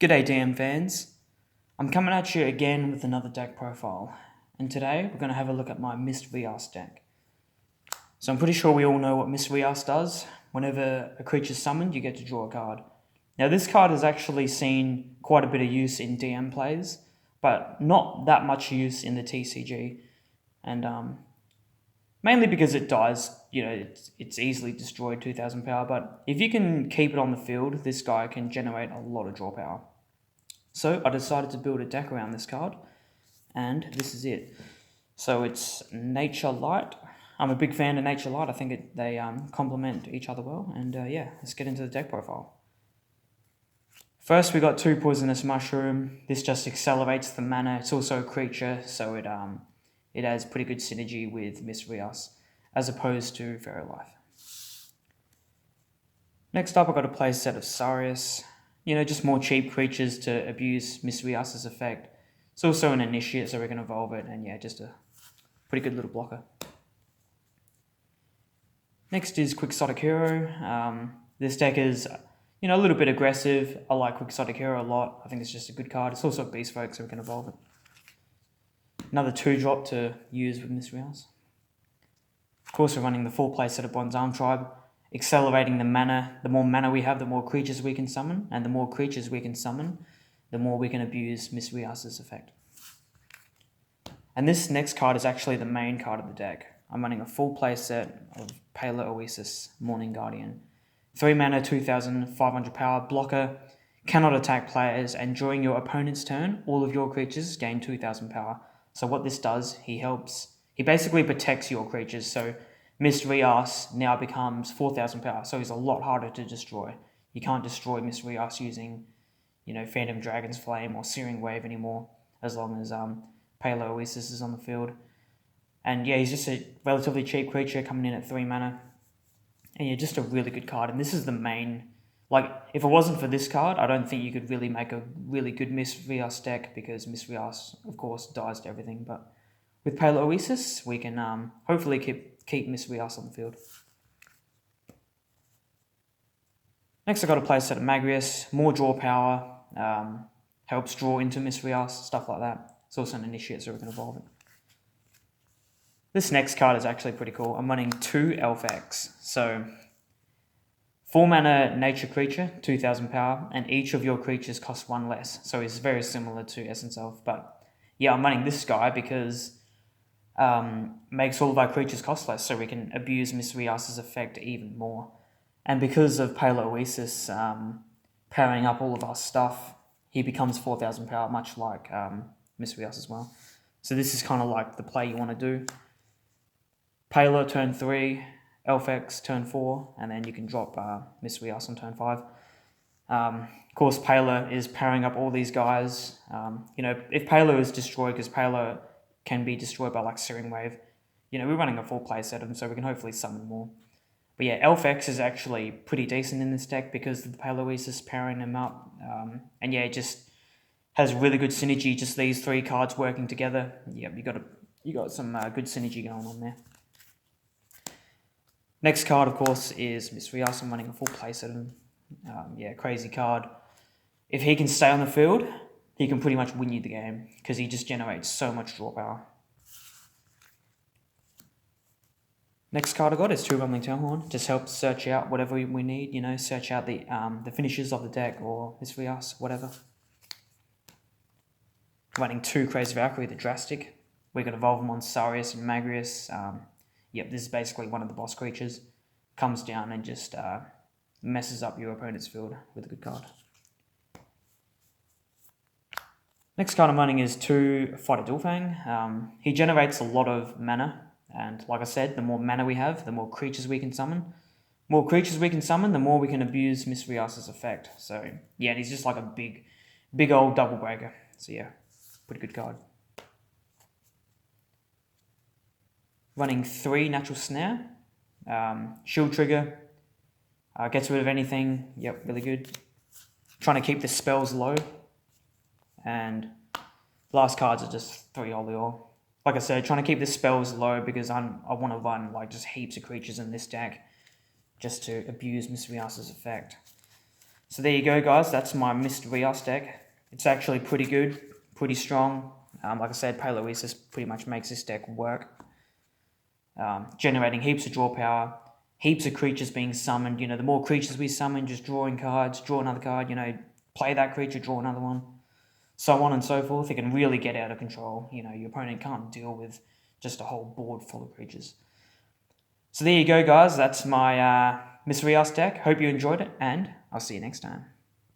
G'day DM fans, I'm coming at you again with another deck profile, and today we're going to have a look at my Mist Rias deck. So I'm pretty sure we all know what Mist Rias does. Whenever a creature is summoned, you get to draw a card. Now this card has actually seen quite a bit of use in DM plays, but not that much use in the TCG, and mainly because it dies, it's easily destroyed 2000 power, but if you can keep it on the field, this guy can generate a lot of draw power. So I decided to build a deck around this card, and this is it. So it's Nature Light. I'm a big fan of Nature Light. I think they complement each other well, and yeah, let's get into the deck profile. First, we got 2 Poisonous Mushroom. This just accelerates the mana. It's also a creature, so it has pretty good synergy with Mist Rias, as opposed to Fairy Life. Next up, I got a play set of Sarius. Just more cheap creatures to abuse Mist Rias's effect. It's also an initiate, so we can evolve it, and yeah, just a pretty good little blocker. Next is Quixotic Hero. This deck is, a little bit aggressive. I like Quixotic Hero a lot. I think it's just a good card. It's also a Beast Folk, so we can evolve it. Another 2-drop to use with Mist Rias. Of course, we're running the full play set of Bond's Arm Tribe, accelerating the mana. The more mana we have, the more creatures we can summon, and the more creatures we can summon, the more we can abuse Mist Rias's effect. And this next card is actually the main card of the deck. I'm running a full play set of Pale Oasis, Morning Guardian. 3 mana, 2500 power, blocker, cannot attack players, and during your opponent's turn, all of your creatures gain 2000 power. So what this does, he basically protects your creatures. So Mist Rias now becomes 4000 power, so he's a lot harder to destroy. You can't destroy Mist Rias using, Phantom Dragon's Flame or Searing Wave anymore, as long as Pale Oasis is on the field. And yeah, he's just a relatively cheap creature coming in at 3 mana. And yeah, just a really good card. And this is the main, if it wasn't for this card, I don't think you could really make a really good Mist Rias deck, because Mist Rias, of course, dies to everything. But with Pale Oasis, we can hopefully keep Mist Rias on the field. Next, I got to play a set of Magris, more draw power, helps draw into Mist Rias, stuff like that. It's also an initiate, so we can evolve it. This next card is actually pretty cool. I'm running 2 Elf-X. So 4 mana nature creature, 2000 power, and each of your creatures costs 1 less. So it's very similar to Essence Elf. But yeah, I'm running this guy because makes all of our creatures cost less, so we can abuse Mist Rias's effect even more. And because of Pale Oasis powering up all of our stuff, he becomes 4000 power, much like Mist Rias as well. So this is kind of like the play you want to do. Pale turn 3, Elf-X turn 4, and then you can drop Mist Rias on turn 5. Of course, Pale is powering up all these guys. If Pale is destroyed, because Pale can be destroyed by Searing Wave, we're running a full play set of them, so we can hopefully summon more. But yeah, Elf-X is actually pretty decent in this deck because of the Pale Oasis powering them up. And yeah, it just has really good synergy, just these 3 cards working together. Yeah, you got some good synergy going on there. Next card, of course, is Mist Rias. I'm running a full play set of him. Yeah, crazy card. If he can stay on the field, he can pretty much win you the game, because he just generates so much draw power. Next card I got is 2 Rumbling Terrahorn. Just helps search out whatever we need, search out the finishes of the deck or Mist Rias, whatever. Running 2 Craze Valkyrie, the Drastic. We can evolve them on Sarius and Magris. Yep, this is basically one of the boss creatures. Comes down and just messes up your opponent's field with a good card. Next card I'm running is 2 Fighter Duel Fang. He generates a lot of mana, and like I said, the more mana we have, the more creatures we can summon. More creatures we can summon, the more we can abuse Mist Rias's effect. So yeah, and he's just like a big old double breaker. So yeah, pretty good card. Running 3 Natural Snare. Shield Trigger. Gets rid of anything. Yep, really good. Trying to keep the spells low. And the last cards are just 3 Holy Oil. Like I said, trying to keep the spells low because I want to run just heaps of creatures in this deck just to abuse Mist Rias's effect. So there you go, guys. That's my Mist Rias deck. It's actually pretty good, pretty strong. Like I said, Paloesis pretty much makes this deck work. Generating heaps of draw power, heaps of creatures being summoned. The more creatures we summon, just drawing cards, draw another card, play that creature, draw another one, so on and so forth. It can really get out of control. Your opponent can't deal with just a whole board full of creatures. So there you go, guys. That's my Mist Rias deck. Hope you enjoyed it, and I'll see you next time.